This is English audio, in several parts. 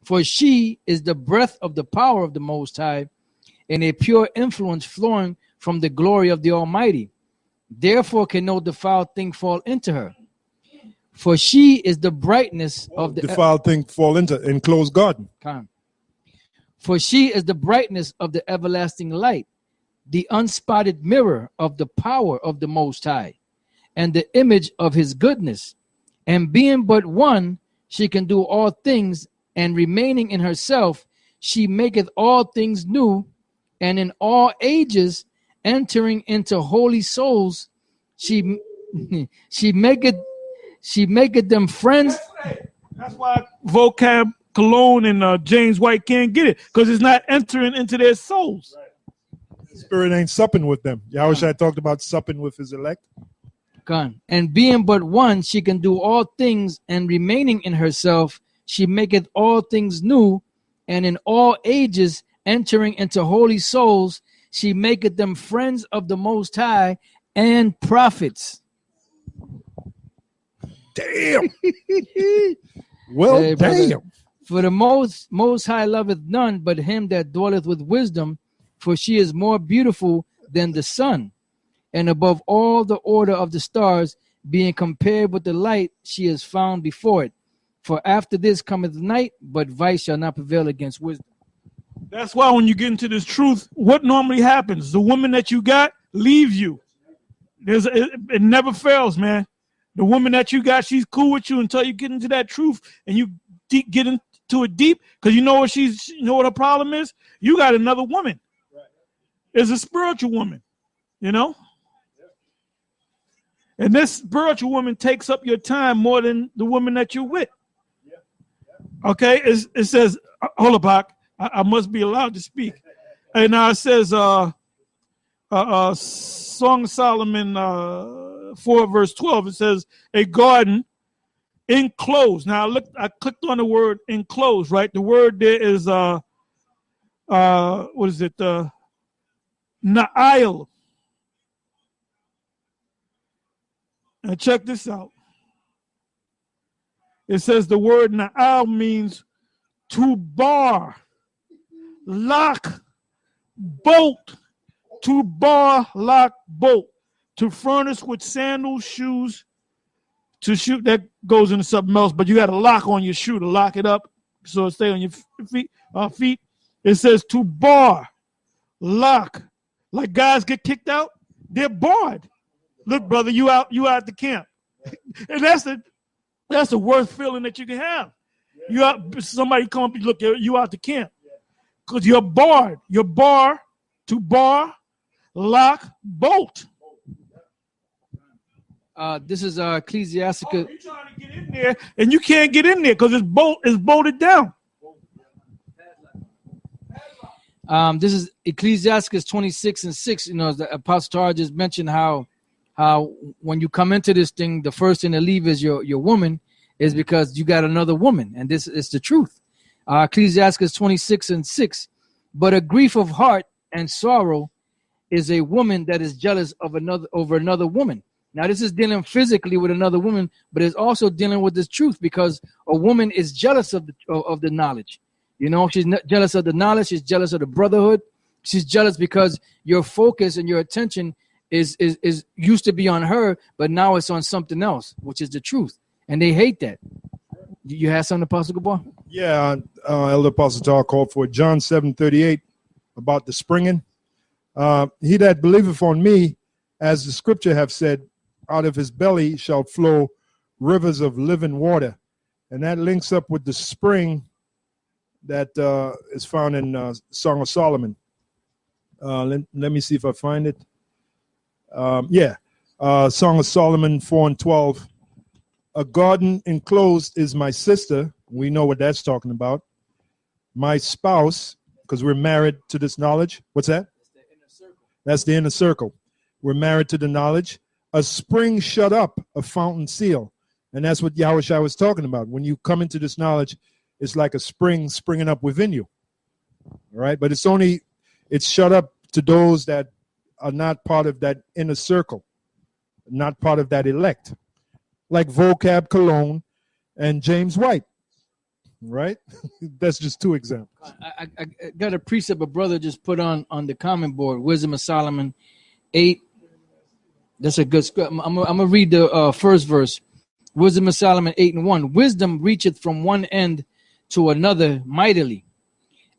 For she is the breath of the power of the Most High, and a pure influence flowing from the glory of the Almighty. Therefore can no defiled thing fall into her. For she is the brightness of the defiled thing fall into enclosed garden. For she is the brightness of the everlasting light, the unspotted mirror of the power of the Most High, and the image of his goodness. And being but one, she can do all things, and remaining in herself, she maketh all things new, and in all ages, entering into holy souls, she maketh them friends. That's why vocab Cologne and James White can't get it, because it's not entering into their souls. The Spirit ain't supping with them. Yahushua talked about supping with his elect. And being but one, she can do all things, and remaining in herself, she maketh all things new, and in all ages, entering into holy souls, she maketh them friends of the Most High and prophets. Damn. Well, hey, damn. Brother, for the most High loveth none but him that dwelleth with wisdom, for she is more beautiful than the sun, and above all the order of the stars, being compared with the light, she is found before it. For after this cometh night, but vice shall not prevail against wisdom. That's why when you get into this truth, what normally happens? The woman that you got leaves you. It never fails, man. The woman that you got, she's cool with you until you get into that truth and you get into it deep, because you know what her problem is? You got another woman. It's a spiritual woman, you know? And this spiritual woman takes up your time more than the woman that you're with. Okay, it says, hold up, Hawk. I must be allowed to speak. And now it says, Song of Solomon 4 verse 12. It says, a garden enclosed. Now I clicked on the word enclosed, right? The word there is what is it? Na'il. Now check this out. It says the word na'al means to bar, lock, bolt, to bar, lock, bolt, to furnish with sandals, shoes, to shoot. That goes into something else, but you got a lock on your shoe to lock it up so it stay on your feet. It says to bar, lock. Like guys get kicked out, they're barred. Look, brother, you out the camp. And that's the worst feeling that you can have. You out, somebody come up and look, you out the camp. Because you're barred. You're bar, to bar, lock, bolt. This is Ecclesiasticus. You're trying to get in there, and you can't get in there because it's bolted down. This is Ecclesiasticus 26:6. You know, the Apostle Tar just mentioned how when you come into this thing, the first thing to leave is your woman, is because you got another woman, and this is the truth. Ecclesiasticus 26:6. But a grief of heart and sorrow is a woman that is jealous of another woman. Now, this is dealing physically with another woman, but it's also dealing with this truth, because a woman is jealous of the knowledge. You know, she's not jealous of the knowledge. She's jealous of the brotherhood. She's jealous because your focus and your attention is used to be on her, but now it's on something else, which is the truth. And they hate that. You have something, Apostle Gabar? Yeah, Elder Apostle Tar called for John 7:38 about the springing. He that believeth on me, as the scripture have said, out of his belly shall flow rivers of living water. And that links up with the spring that is found in Song of Solomon. Let me see if I find it. Song of Solomon 4:12. A garden enclosed is my sister. We know what that's talking about. My spouse, because we're married to this knowledge. What's that? That's the inner circle. That's the inner circle. We're married to the knowledge. A spring shut up, a fountain seal. And that's what Yahushua was talking about. When you come into this knowledge, it's like a spring springing up within you. All right? But it's shut up to those that are not part of that inner circle, not part of that elect. Like Vocab Cologne and James White. right? That's just two examples. I got a precept a brother just put on the comment board. Wisdom of Solomon 8. That's a good script. I'm gonna read the first verse. Wisdom of Solomon 8:1. Wisdom reacheth from one end to another mightily,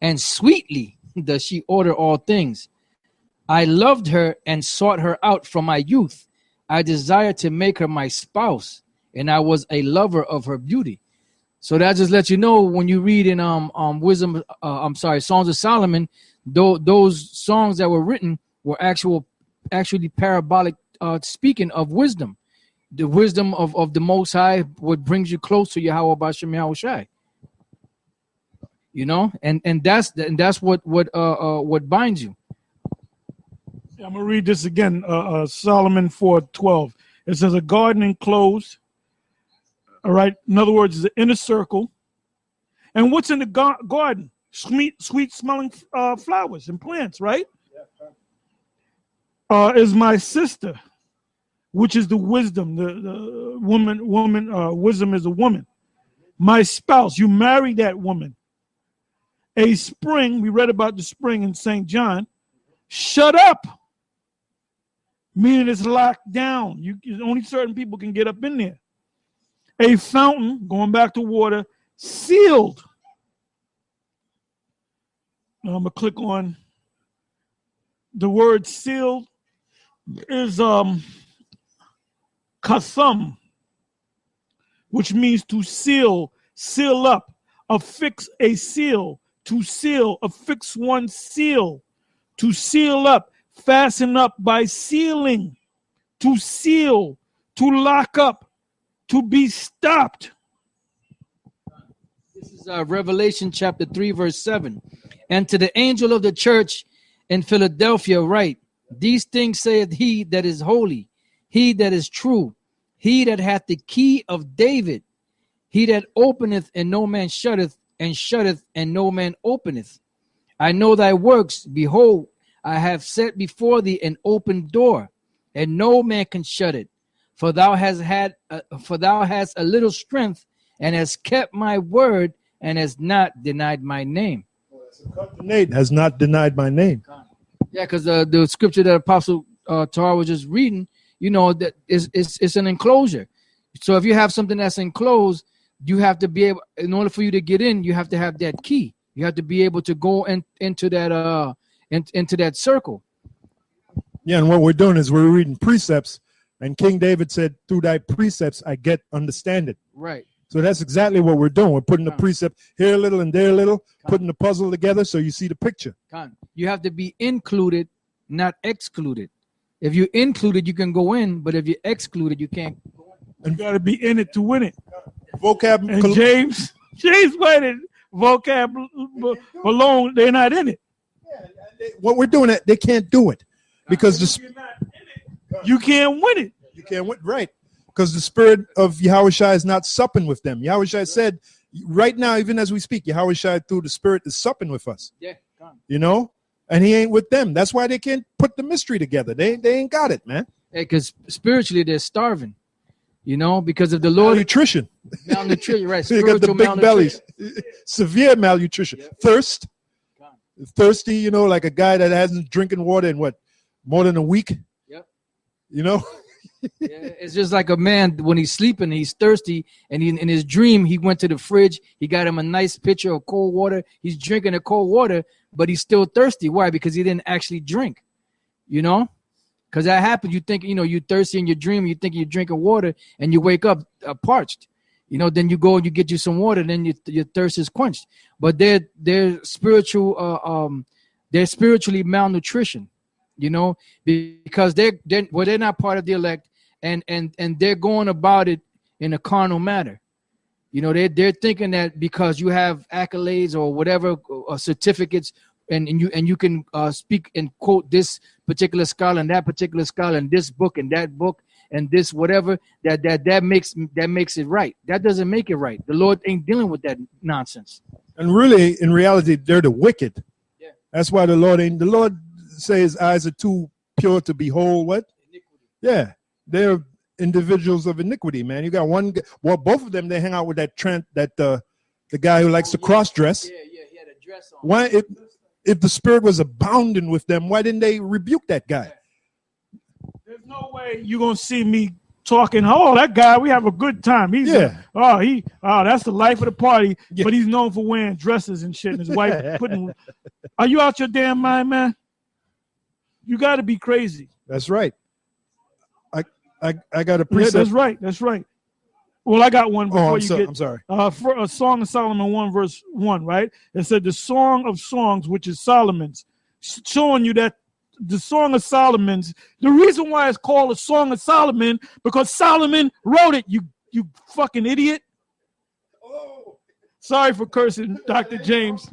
and sweetly does she order all things. I loved her and sought her out from my youth. I desired to make her my spouse, and I was a lover of her beauty. So that just lets you know when you read in Songs of Solomon, those songs that were written were actually parabolic, speaking of wisdom. The wisdom of the Most High, what brings you close to Yahweh Bashem Yahweh Shai. You know, and that's what binds you. I'm gonna read this again. Solomon 4:12. It says, a garden enclosed. All right. In other words, it's an inner circle. And what's in the garden? Sweet smelling flowers and plants, right? Is my sister, which is the wisdom. The woman. Wisdom is a woman. My spouse. You marry that woman. A spring. We read about the spring in St. John. Shut up. Meaning it's locked down. Only certain people can get up in there. A fountain, going back to water, sealed. Now I'm going to click on the word sealed is katham, which means to seal up, affix a seal, to seal, affix one seal, to seal up. Fasten up by sealing, to seal, to lock up, to be stopped. This is Revelation chapter 3, verse 7. And to the angel of the church in Philadelphia write, these things saith he that is holy, he that is true, he that hath the key of David, he that openeth and no man shutteth, and shutteth and no man openeth. I know thy works, behold, I have set before thee an open door, and no man can shut it. For thou hast a little strength, and hast kept my word, and hast not denied my name. Nate has not denied my name. Yeah, because the scripture that Apostle Torah was just reading, you know, that it's an enclosure. So if you have something that's enclosed, you have to be able, in order for you to get in, you have to have that key. You have to be able to go into that into that circle. Yeah, and what we're doing is we're reading precepts, and King David said, through thy precepts I get understanding. Right. So that's exactly what we're doing. We're putting the precept here a little and there a little, putting the puzzle together so you see the picture. You have to be included, not excluded. If you're included, you can go in, but if you're excluded, you can't go in. And you got to be in it to win it. Vocab. And James waited. Vocab alone, they're not in it. What we're doing, they can't do it because you can't win it. You can't win, right? Because the spirit of Yahushua is not supping with them. Yahushua said, right now, even as we speak, Yahushua through the spirit is supping with us. Yeah, you know, and he ain't with them. That's why they can't put the mystery together. They ain't got it, man. Because spiritually they're starving. You know, because of the Lord. Malnutrition, right? So you got the big bellies, severe malnutrition, thirst. Thirsty, you know, like a guy that hasn't drinking water in what, more than a week. Yep. You know. Yeah, it's just like a man when he's sleeping, he's thirsty, and in his dream he went to the fridge. He got him a nice pitcher of cold water. He's drinking the cold water, but he's still thirsty. Why? Because he didn't actually drink. You know, because that happens. You think you're thirsty in your dream. You think you're drinking water, and you wake up parched. You know, then you go and you get you some water, then your thirst is quenched. But they're spiritually malnutrition, you know, because they're not part of the elect, and they're going about it in a carnal manner. You know, they're thinking that because you have accolades or whatever or certificates, and you can speak and quote this particular scholar and that particular scholar and this book and that book and this whatever that makes it right. That doesn't make it right. The Lord ain't dealing with that nonsense. And really, in reality, they're the wicked. Yeah. That's why the Lord says his eyes are too pure to behold what? Iniquity. Yeah, they're individuals of iniquity, man. You got one. Well, both of them, they hang out with that the guy who likes to cross dress. Yeah, he had a dress on. Why, if the spirit was abounding with them, why didn't they rebuke that guy? There's no way you're gonna see me talking. Oh, that guy, we have a good time. He's that's the life of the party. Yeah. But he's known for wearing dresses and shit. And his wife putting. Are you out your damn mind, man? You got to be crazy. That's right. I got a Yeah, precept. that's right. Well, I got one before I'm sorry. For a Song of Solomon 1 verse 1, right? It said the Song of Songs, which is Solomon's, showing you that the Song of Solomon's, the reason why it's called a Song of Solomon, because Solomon wrote it, you fucking idiot. Sorry for cursing, Dr. James.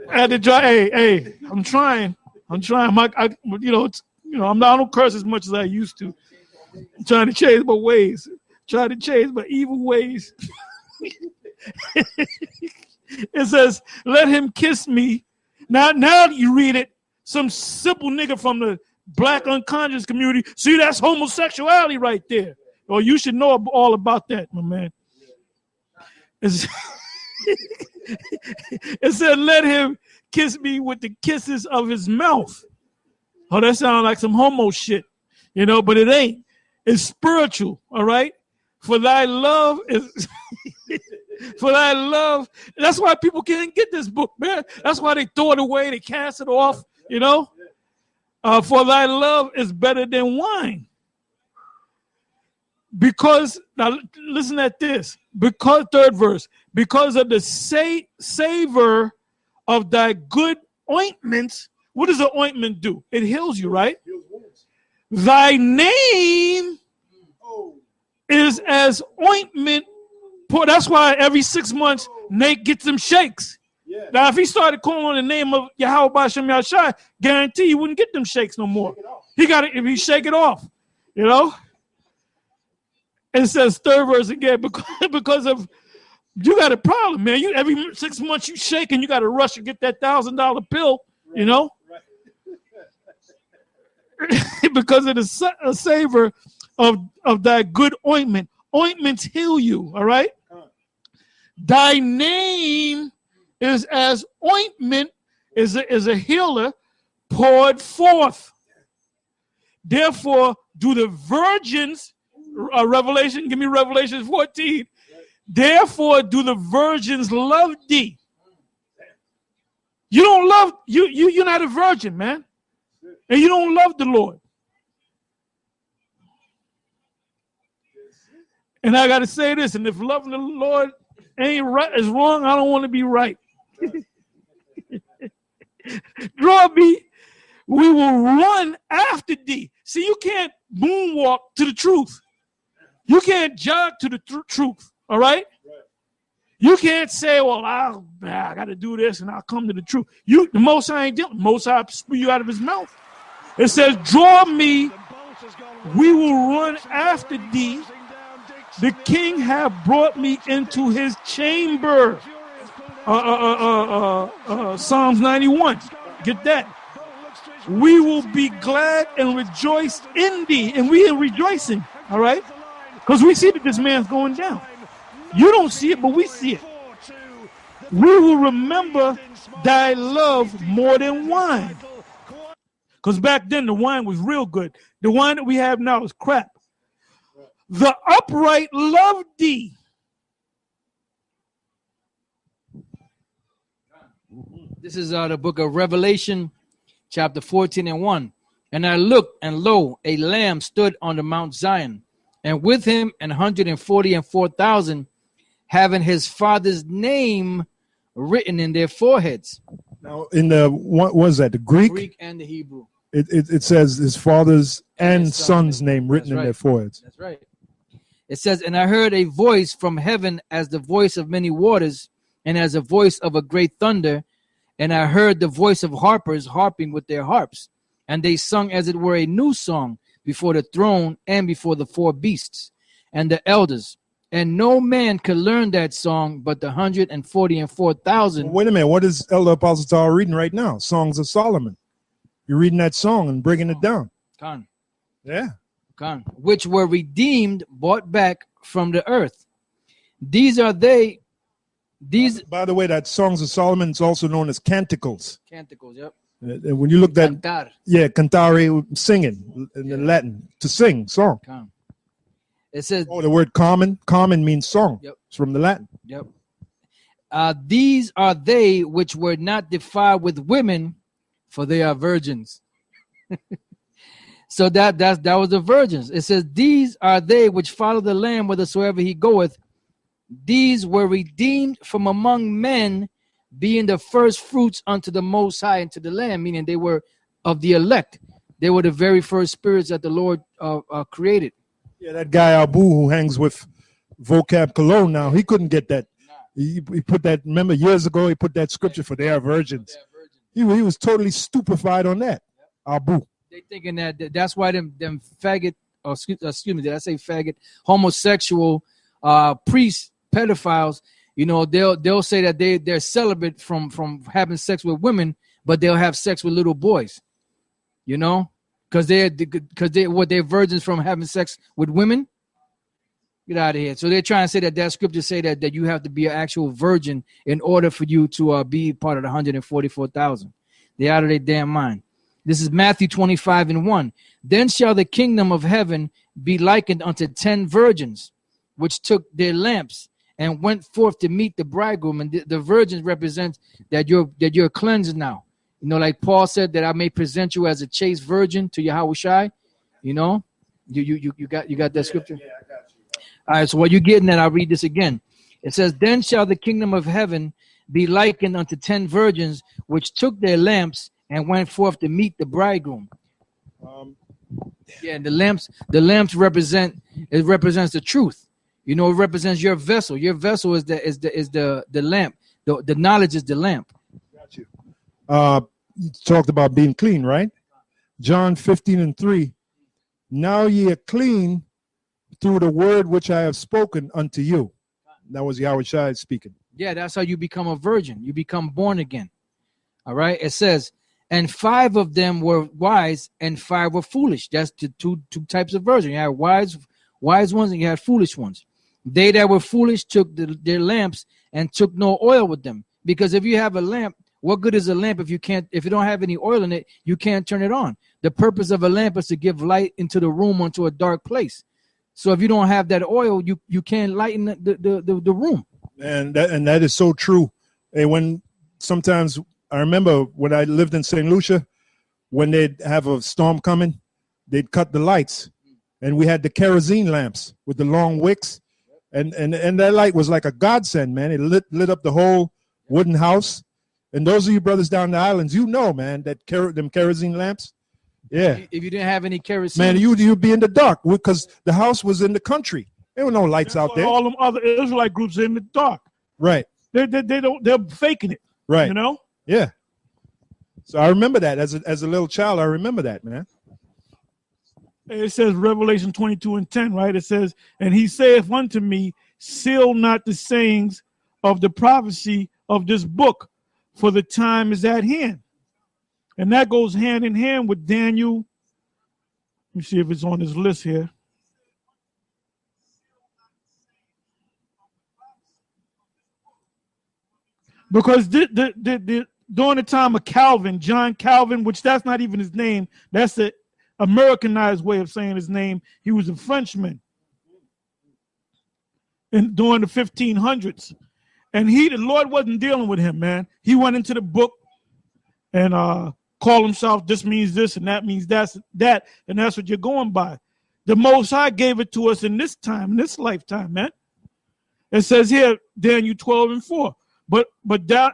I had to try. Hey, I'm trying. I don't curse as much as I used to. I'm trying to change my ways. Trying to change my evil ways. It says, let him kiss me. Now you read it. Some simple nigga from the black unconscious community. See, that's homosexuality right there. Or you should know all about that, my man. It said, let him kiss me with the kisses of his mouth. Oh, that sounds like some homo shit, but it ain't. It's spiritual, all right? For thy love is for thy love. That's why people can't get this book, man. That's why they throw it away, they cast it off, For thy love is better than wine. Because, now listen at this. Because, third verse, because of the savor of thy good ointments. What does an ointment do? It heals you, right? Thy name is as ointment. That's why every 6 months Nate gets them shakes. Yeah. Now, if he started calling on the name of Yahweh Bashem Yashai, guarantee he wouldn't get them shakes no more. He got it if he shake it off, It says third verse again because of you got a problem, man. You every 6 months you shake and you got to rush and get that $1,000 pill, Right. Because of the savor of thy good ointment. Ointments heal you, all right? Thy name is as ointment, is a healer poured forth. Therefore, do the virgins, Revelation, give me Revelation 14. Therefore, do the virgins love thee. You don't love, you're not a virgin, man. And you don't love the Lord. And I got to say this, and if loving the Lord ain't right, is wrong, I don't want to be right. Draw me, we will run after thee. See, you can't moonwalk to the truth. You can't jog to the truth, all right? You can't say, well, I got to do this and I'll come to the truth. The Most High ain't doing. Most High spew you out of his mouth. It says, draw me, we will run after thee. The king have brought me into his chamber. Psalms 91. Get that. We will be glad and rejoice in thee. And we are rejoicing, all right? Because we see that this man's going down. You don't see it, but we see it. We will remember thy love more than wine. Because back then the wine was real good. The wine that we have now is crap. The upright love thee. This is the book of Revelation, chapter 14 and 1. And I looked, and lo, a lamb stood on the Mount Zion, and with him 144,000, having his father's name written in their foreheads. Now, in the what was that? The Greek and the Hebrew. It says his father's and son's name written in their foreheads. That's right. It says, and I heard a voice from heaven as the voice of many waters, and as a voice of a great thunder. And I heard the voice of harpers harping with their harps, and they sung as it were a new song before the throne and before the four beasts and the elders. And no man could learn that song but the 144,000. Well, wait a minute. What is Elder Apostle Tal reading right now? Songs of Solomon. You're reading that song and breaking it down. Con. Yeah. Con. Which were redeemed, bought back from the earth. These are they These By the way, that Songs of Solomon is also known as canticles. canticles, yep. And when you look at Cantar. cantare, singing in the Latin, to sing, song. It says, Oh, the word common means song. Yep. It's from the Latin. Yep. These are they which were not defiled with women, for they are virgins. So that was the virgins. It says, these are they which follow the Lamb whithersoever he goeth. These were redeemed from among men, being the first fruits unto the Most High and to the Lamb, meaning they were of the elect. They were the very first spirits that the Lord created. Yeah, that guy Abu who hangs with Vocab Cologne now, he couldn't get that. He put that, remember years ago, he put that scripture for they are virgins. He was totally stupefied on that. Abu. They thinking that's why them faggot, or excuse me, did I say faggot? Homosexual priests, pedophiles, they'll say that they're celibate from having sex with women, but they'll have sex with little boys, because they're virgins from having sex with women. Get out of here. So they're trying to say that scripture say that you have to be an actual virgin in order for you to be part of the 144,000. They're out of their damn mind. This is Matthew 25:1. Then shall the kingdom of heaven be likened unto 10 virgins, which took their lamps and went forth to meet the bridegroom. And the virgins represent that you're cleansed now. Like Paul said, that I may present you as a chaste virgin to Yahushai. You got that scripture? Yeah, I got you. All right, so what you're getting at, I'll read this again. It says, then shall the kingdom of heaven be likened unto 10 virgins, which took their lamps and went forth to meet the bridegroom. And the lamps represents the truth. It represents your vessel. Your vessel is the lamp. The knowledge is the lamp. Got you. You talked about being clean, right? John 15:3. Now ye are clean through the word which I have spoken unto you. That was Yahushua speaking. Yeah, that's how you become a virgin. You become born again. All right. It says, and 5 of them were wise and 5 were foolish. That's the two types of virgin. You had wise ones and you had foolish ones. They that were foolish took their lamps and took no oil with them. Because if you have a lamp, what good is a lamp if you don't have any oil in it, you can't turn it on. The purpose of a lamp is to give light into the room, onto a dark place. So if you don't have that oil, you can't lighten the room. And that is so true. And when sometimes I remember when I lived in St. Lucia, when they'd have a storm coming, they'd cut the lights, and we had the kerosene lamps with the long wicks, and that light was like a godsend, man. It lit up the whole wooden house. And those of you brothers down the islands, man, that them kerosene lamps. Yeah. If you didn't have any kerosene, man, you'd be in the dark because the house was in the country. There were no lights out there. All them other Israelite groups are in the dark. Right. They're faking it. Right. Yeah. So I remember that as a little child. I remember that, man. It says Revelation 22:10, right? It says, and he saith unto me, seal not the sayings of the prophecy of this book, for the time is at hand. And that goes hand in hand with Daniel. Let me see if it's on this list here. Because during the time of Calvin, John Calvin, which that's not even his name, that's the Americanized way of saying his name. He was a Frenchman during the 1500s. And the Lord wasn't dealing with him, man. He went into the book and called himself, this means this and that means that, and that's what you're going by. The Most High gave it to us in this time, in this lifetime, man. It says here, Daniel 12:4. But thou,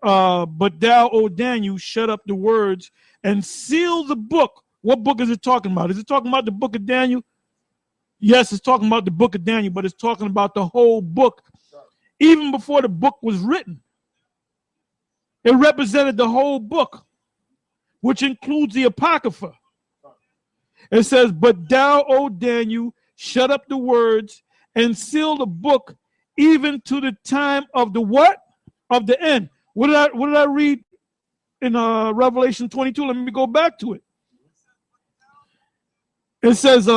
O Daniel, shut up the words and seal the book. What book is it talking about? Is it talking about the book of Daniel? Yes, it's talking about the book of Daniel, but it's talking about the whole book. Even before the book was written, it represented the whole book, which includes the Apocrypha. It says, but thou, O Daniel, shut up the words and seal the book even to the time of the what? Of the end. What did I read in Revelation 22? Let me go back to it. It says,